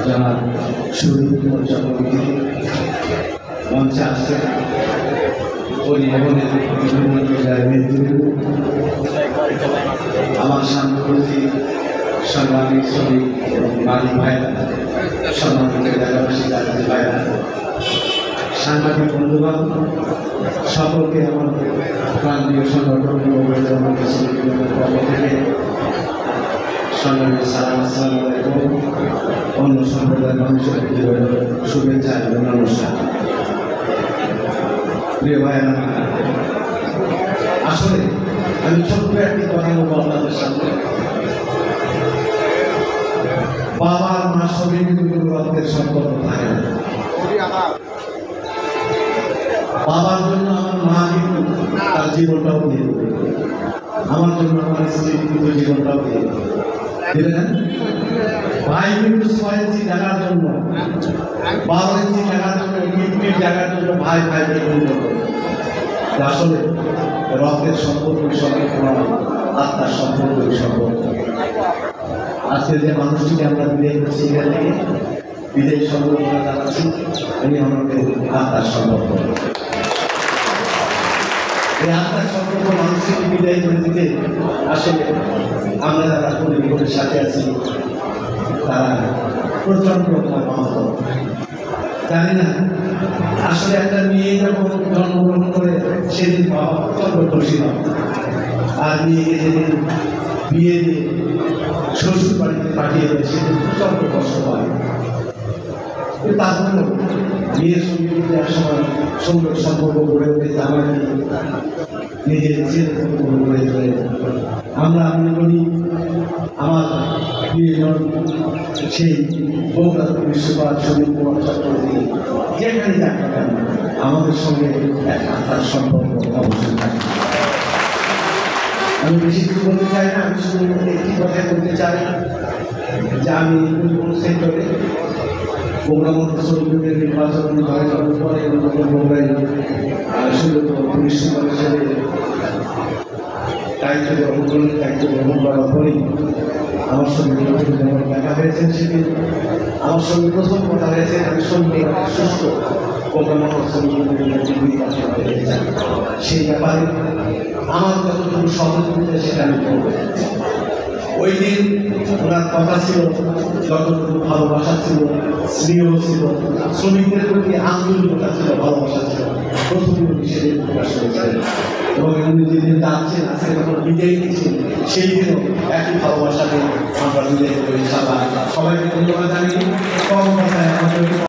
যারা শুরু মঞ্চে আসছে পরিবহনের বিভিন্ন পর্যায়ের নেতৃত্ব আমার সাম্প্রতিক সংগ্রামী শ্রমিক এবং বাড়ি ভাইরা সম্মানিত এলাকাবাসী জাতীয় ভাইরা সাংবাদিক বন্ধুবান সকলকে আমার প্রান্তীয় সংগঠন পক্ষ থেকে সংগ্রামী সালাম আসসালামু আলাইকুম। অন্য সম্প্রদায়ের মানুষের শুভেচ্ছা এবং নমস্কার। প্রিয় ভাইয়েরা, আসলে আমি ছোট্ট একটি কথা বলবো আপনাদের সামনে। বাবার মা সঙ্গে কিন্তু রক্তের সম্পর্ক থাকে না। বাবার জন্য আমার মা কিন্তু তার জীবনটাও দিয়ে দেবে, আমার জন্য আমার স্ত্রী কিন্তু জীবনটাও দিয়ে দেবে। ভাই কিন্তু 6 ইঞ্চি জায়গার জন্য 12 ইঞ্চি জায়গার জন্য মিটমিট জায়গার জন্য ভাই ভাইকে বন্ধ করে। আসলে রক্তের সম্পর্কের সঙ্গে কোনো আত্মার সম্পর্কের সম্পর্ক। আজকে যে মানুষটিকে আমরা বিদায় করছি এখান থেকে বিদায় সম্পর্ক জানাচ্ছি, উনি আমাদের আত্মার সম্পর্ক। এই আত্মার সম্পর্ক মানুষকে বিদায় করে দিতে আসলে আমরা যারা পরিবারের সাথে আছি তারা প্রচন্ড মহৎ। জানি না আসলে একটা মেয়ে যখন জন্মগ্রহণ করে সেদিন বাবা প্রচন্ড খুশি হয়, আর মেয়েকে যেদিন বিয়ে দিয়ে শ্বশুর বাড়িতে পাঠিয়ে দেয় সেদিন প্রচন্ড কষ্ট পায়। তারপরেও বিয়ের সঙ্গে কিন্তু এক সময় সুন্দর সম্পর্ক গড়ে ওঠে, আমার নিজের ছেলে গড়ে তোলে। আমরা মনে করি আমার প্রিয়জন সেই বগুড়া বিশ্বপাল সুনীল কুমার চক্রবর্তী যেখানে যাক না কেন আমাদের সঙ্গে এক আত্মার সম্পর্ক অবশ্যই থাকে। আমি বেশি কিছু বলতে চাই না, আমি শুধু একটি কথাই বলতে চাই যে আমি কোন সেক্টরে বগুড়া মন্ত্রী শ্রমিকদের নির্বাচন করার পরে বগুড়ায় পুলিশ সুপার হিসেবে দায়িত্ব গ্রহণ করার পরেই আমার সঙ্গে দেখা হয়েছে। সেদিন আমার সঙ্গে প্রথম কথা হয়েছে আমি সঙ্গে সুস্থ সেই ব্যাপারে আমার যতটুকু সহযোগিতা সেটা আমি করব। ওই দিন ওনার কথা ছিল, যতটুকু ভালোবাসা ছিল, স্নেহ ছিল, শ্রমিকদের প্রতি আন্তরিকতা ছিল, ভালোবাসা ছিল, প্রথমে সেদিন প্রকাশ করেছিলেন। এবং উনি যেদিন যাচ্ছেন আজকে যখন বিদায় দিচ্ছেন সেই দিনও একই ভালোবাসাকে আমরা বিদায় করি। সবাইকে ধন্যবাদ জানিয়ে কম কথায়